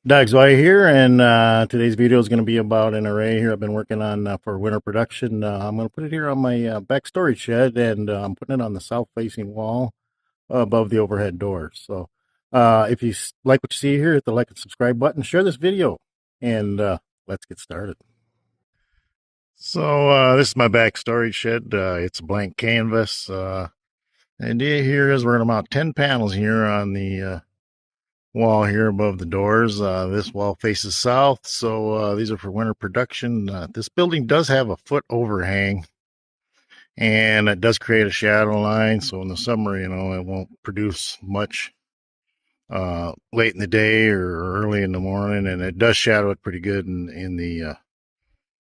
Doug's White here, and today's video is going to be about an array here I've been working on for winter production. I'm going to put it here on my back storage shed, and I'm putting it on the south-facing wall above the overhead door. So if you like what you see here, hit the like and subscribe button, share this video, and let's get started. So this is my back storage shed. It's a blank canvas. The idea here is we're going to mount 10 panels here on the wall here above the doors. This wall faces south, so these are for winter production. This building does have a foot overhang, and it does create a shadow line, so in the summer, it won't produce much late in the day or early in the morning, and it does shadow it pretty good in the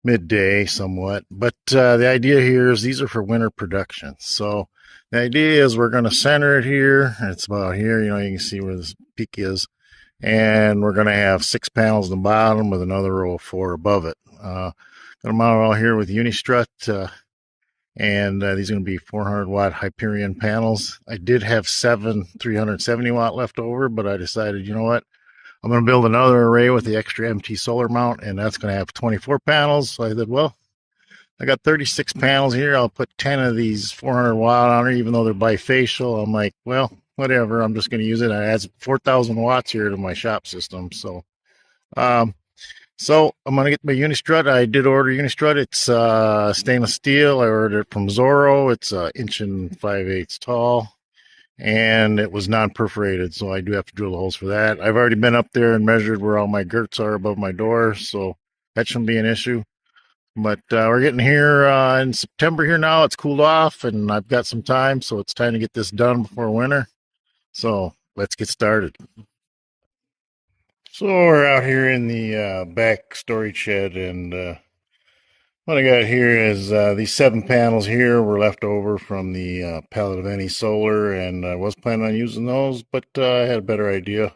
midday somewhat. But the idea here is these are for winter production. So the idea is we're going to center it here. It's about here. You can see where this peak is. And we're going to have 6 panels on the bottom with another row of 4 above it. Going to mount it all here with Unistrut. And these are going to be 400 watt Hyperion panels. I did have 7 370 watt left over, but I decided, you know what? I'm going to build another array with the extra MT solar mount, and that's going to have 24 panels. So I said, well, I got 36 panels here. I'll put 10 of these 400 watt on her, even though they're bifacial. I'm like, well, whatever. I'm just going to use it. I add 4,000 watts here to my shop system. So, I'm going to get my Unistrut. I did order Unistrut. It's stainless steel. I ordered it from Zorro. It's 1 5/8 inches tall. And it was non-perforated, so I do have to drill the holes for that. I've already been up there and measured where all my girts are above my door, so that shouldn't be an issue. But we're getting here in September here now. It's cooled off, and I've got some time, so it's time to get this done before winter. So let's get started. So we're out here in the back storage shed, and what I got here is these 7 panels here were left over from the pallet of any solar, and I was planning on using those, but I had a better idea.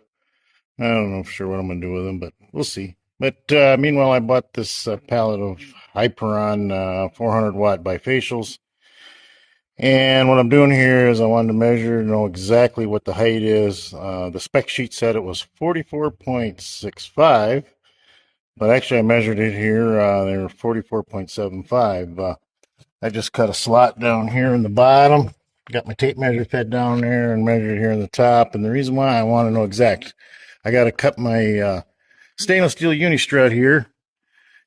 I don't know for sure what I'm going to do with them, but we'll see. But meanwhile, I bought this pallet of Hyperon 400 watt bifacials. And what I'm doing here is I wanted to measure, know exactly what the height is. The spec sheet said it was 44.65. But actually, I measured it here. They were 44.75. I just cut a slot down here in the bottom. Got my tape measure fed down there and measured here in the top. And the reason why I want to know exact, I got to cut my stainless steel Unistrut here.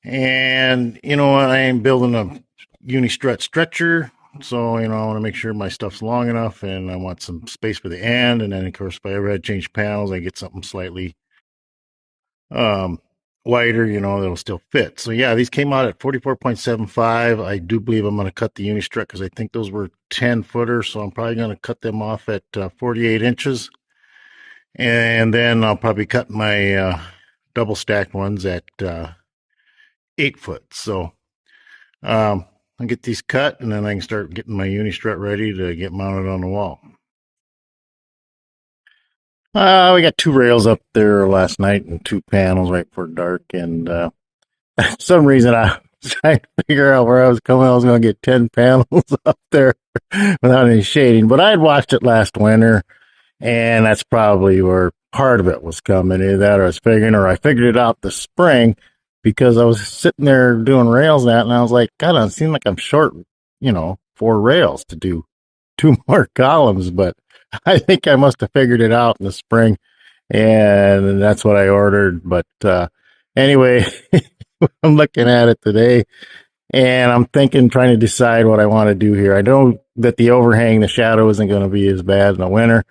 And, I am building a Unistrut stretcher. So, I want to make sure my stuff's long enough. And I want some space for the end. And then, of course, if I ever had to change panels, I get something slightly wider, that'll still fit. So yeah, these came out at 44.75. I do believe I'm going to cut the Unistrut because I think those were 10 footers. So I'm probably going to cut them off at 48 inches. And then I'll probably cut my double stacked ones at 8 foot. So I'll get these cut, and then I can start getting my Unistrut ready to get mounted on the wall. We got 2 rails up there last night and 2 panels right before dark, and for some reason I was trying to figure out where I was coming. I was going to get 10 panels up there without any shading, but I had watched it last winter, and that's probably where part of it was coming. Either that, or I was figuring, or I figured it out this spring because I was sitting there doing rails and I was like, God, it seems like I'm short, 4 rails to do 2 more columns, but I think I must have figured it out in the spring, and that's what I ordered. But anyway, I'm looking at it today, and I'm trying to decide what I want to do here. I know that the overhang, the shadow isn't going to be as bad in the winter.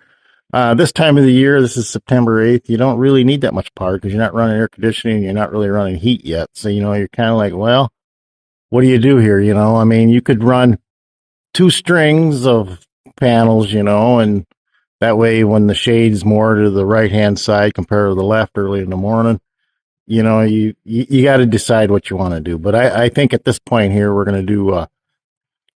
This time of the year, this is September 8th, you don't really need that much power because you're not running air conditioning, you're not really running heat yet. So, you're kind of like, well, what do you do here? You could run 2 strings of panels, and that way when the shade's more to the right hand side compared to the left early in the morning, you got to decide what you want to do. But I think at this point here we're going to do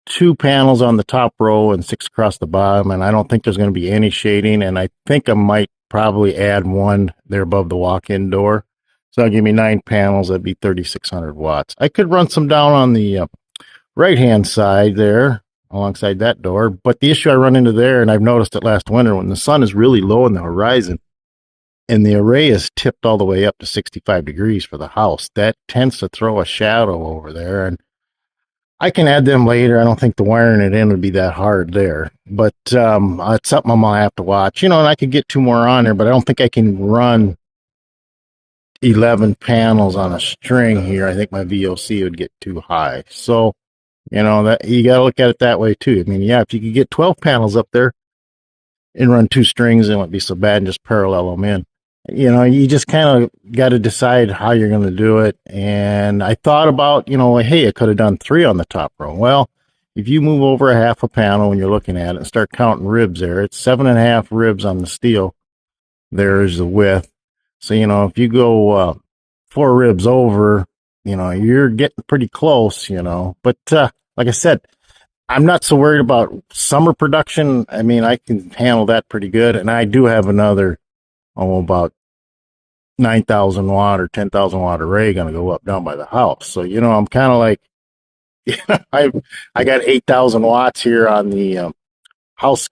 2 panels on the top row and 6 across the bottom, and I don't think there's going to be any shading, and I think I might probably add 1 there above the walk-in door. So that'll give me 9 panels. That'd be 3,600 watts. I could run some down on the right hand side there alongside that door. But the issue I run into there, and I've noticed it last winter, when the sun is really low in the horizon and the array is tipped all the way up to 65 degrees for the house. That tends to throw a shadow over there, and I can add them later. I don't think the wiring it in would be that hard there, but it's something I'm gonna have to watch. And I could get two more on there, but I don't think I can run 11 panels on a string here. I think my VOC would get too high. So, that you got to look at it that way too. I mean, yeah, if you could get 12 panels up there and run two strings, it wouldn't be so bad and just parallel them in. You just kind of got to decide how you're going to do it. And I thought about, hey, I could have done three on the top row. Well, if you move over a half a panel when you're looking at it and start counting ribs there, it's 7.5 ribs on the steel. There's the width. So, if you go 4 ribs over, you're getting pretty close, But like I said, I'm not so worried about summer production. I mean, I can handle that pretty good. And I do have another, about 9,000 watt or 10,000 watt array going to go up down by the house. So, I'm kind of like, I got 8,000 watts here on the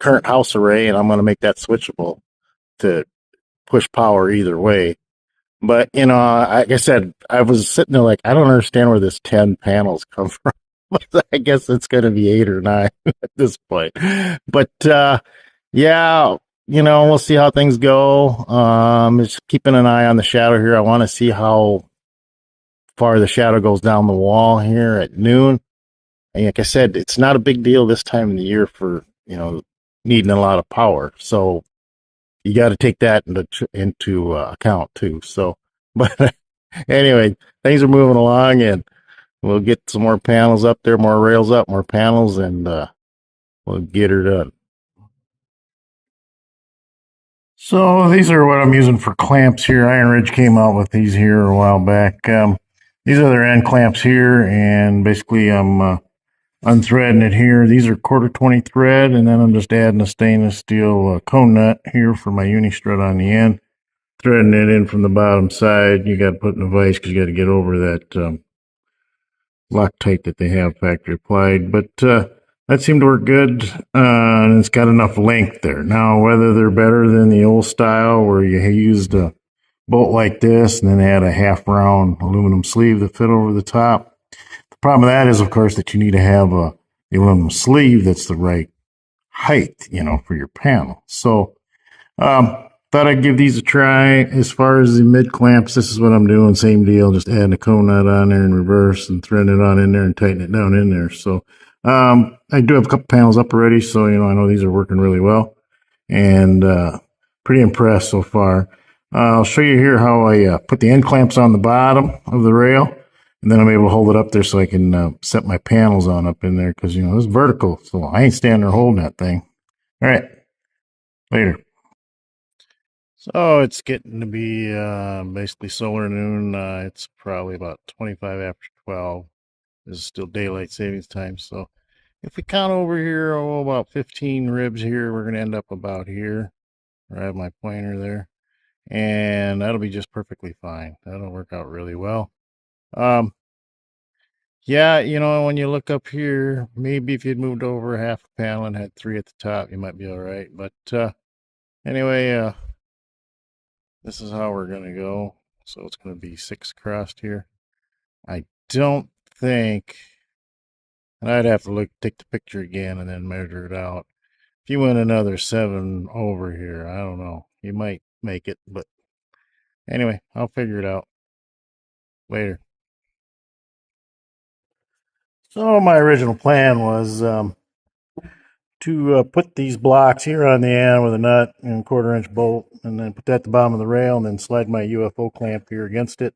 current house array, and I'm going to make that switchable to push power either way. But, like I said, I was sitting there like, I don't understand where this 10 panels come from. I guess it's going to be 8 or 9 at this point. But, yeah, we'll see how things go. Just keeping an eye on the shadow here. I want to see how far the shadow goes down the wall here at noon. And like I said, it's not a big deal this time of the year for, needing a lot of power. So you got to take that into account too. So, but anyway, things are moving along, and we'll get some more panels up there, more rails up, more panels, and we'll get her done. So these are what I'm using for clamps here. Iron Ridge came out with these here a while back. These are their end clamps here, and basically I'm unthreading it here. These are 1/4 thread, and then I'm just adding a stainless steel cone nut here for my uni strut on the end. Threading it in from the bottom side. You got to put in a vise because you got to get over that Loctite that they have factory applied. But that seemed to work good, and it's got enough length there. Now, whether they're better than the old style where you used a bolt like this and then add a half round aluminum sleeve that fit over the top. The problem with that is, of course, that you need to have the aluminum sleeve that's the right height, for your panel. So, thought I'd give these a try. As far as the mid clamps, this is what I'm doing. Same deal, just adding a cone nut on there in reverse and threading it on in there and tightening it down in there. So, I do have a couple panels up already, so, I know these are working really well, and pretty impressed so far. I'll show you here how I put the end clamps on the bottom of the rail. And then I'm able to hold it up there so I can set my panels on up in there because, this is vertical. So I ain't standing there holding that thing. All right. Later. So it's getting to be basically solar noon. It's probably about 25 after 12. This is still daylight savings time. So if we count over here, about 15 ribs here, we're going to end up about here. I have my pointer there. And that'll be just perfectly fine. That'll work out really well. Yeah, when you look up here, maybe if you'd moved over half a panel and had 3 at the top, you might be all right. But anyway, this is how we're going to go. So it's going to be 6 crossed here. I don't think, and I'd have to take the picture again and then measure it out. If you went another 7 over here, I don't know. You might make it, but anyway, I'll figure it out later. So my original plan was to put these blocks here on the end with a nut and 1/4-inch bolt, and then put that at the bottom of the rail, and then slide my UFO clamp here against it.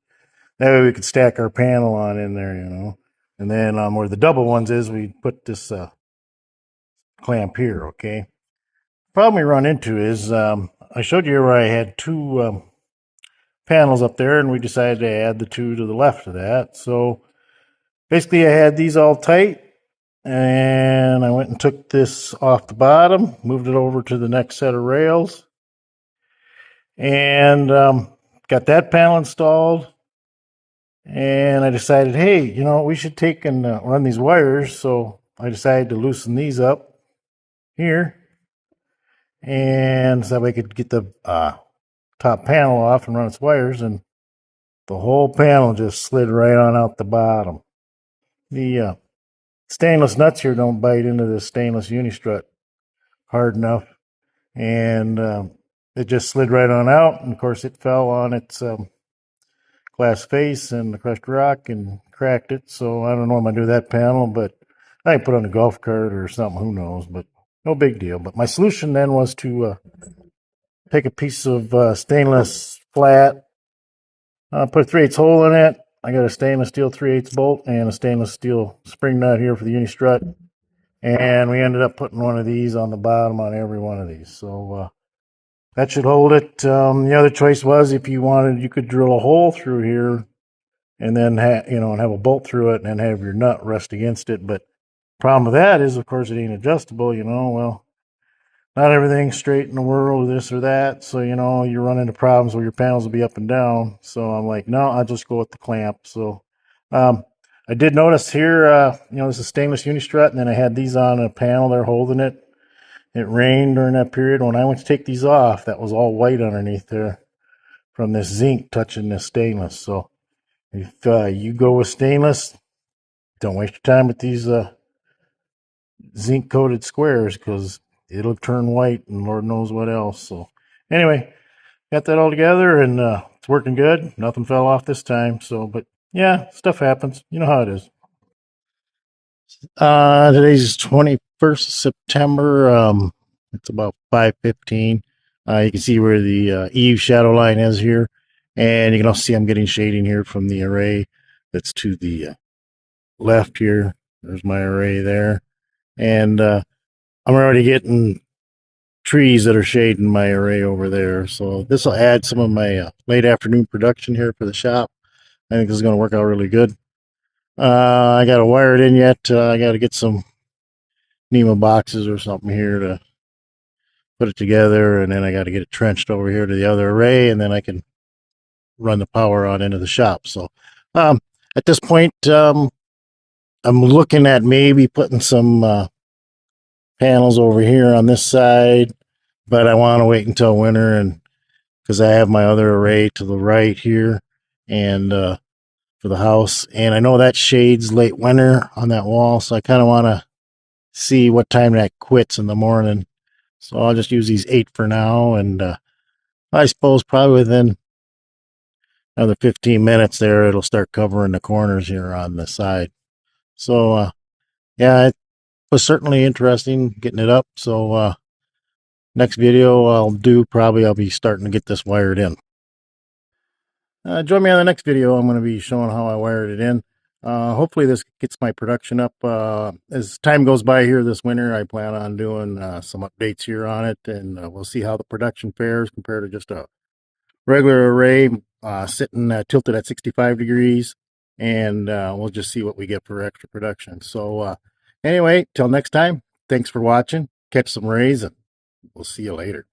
That way we could stack our panel on in there, And then where the double ones is, we put this clamp here, okay? Problem we run into is I showed you where I had 2 panels up there, and we decided to add the 2 to the left of that. So basically I had these all tight, and I went and took this off the bottom, moved it over to the next set of rails, and got that panel installed. And I decided, hey, we should take and run these wires. So I decided to loosen these up here, and so that way I could get the top panel off and run its wires, and the whole panel just slid right on out the bottom. The stainless nuts here don't bite into this stainless Unistrut hard enough, and it just slid right on out. And of course, it fell on its glass face and the crushed rock and cracked it. So I don't know what I'm gonna do with that panel, but I can put on a golf cart or something. Who knows? But no big deal. But my solution then was to take a piece of stainless flat, put a 3/8 hole in it. I got a stainless steel 3/8 bolt and a stainless steel spring nut here for the Unistrut. And we ended up putting one of these on the bottom on every one of these. So that should hold it. The other choice was, if you wanted, you could drill a hole through here and then and have a bolt through it and then have your nut rest against it. But problem with that is, of course, it ain't adjustable. Well, not everything's straight in the world, this or that. So you run into problems where your panels will be up and down. So I'm like, no, I'll just go with the clamp. So I did notice here, this is stainless Unistrut, and then I had these on a panel there holding it. It rained during that period. When I went to take these off, that was all white underneath there from this zinc touching this stainless. So if you go with stainless, don't waste your time with these zinc coated squares, because it'll turn white and Lord knows what else. So anyway, got that all together, and it's working good. Nothing fell off this time. So, but yeah, stuff happens. You know how it is. Today's 21st September. It's about 5:15. You can see where the eave shadow line is here, and you can also see I'm getting shading here from the array that's to the left here. There's my array there, and I'm already getting trees that are shading my array over there. So this will add some of my late afternoon production here for the shop. I think this is going to work out really good. I got to wire it in yet. I got to get some NEMA boxes or something here to put it together, and then I got to get it trenched over here to the other array, and then I can run the power on into the shop. So at this point, I'm looking at maybe putting some panels over here on this side, but I want to wait until winter, and because I have my other array to the right here, and for the house, and I know that shades late winter on that wall, so I kind of want to see what time that quits in the morning. So I'll just use these 8 for now, and I suppose probably within another 15 minutes there, it'll start covering the corners here on the side. So yeah, it was certainly interesting getting it up. So next video I'll be starting to get this wired in. Join me on the next video. I'm going to be showing how I wired it in. Hopefully this gets my production up. As time goes by here this winter, I plan on doing some updates here on it, and we'll see how the production fares compared to just a regular array sitting tilted at 65 degrees, and we'll just see what we get for extra production. So anyway, till next time, thanks for watching. Catch some rays, and we'll see you later.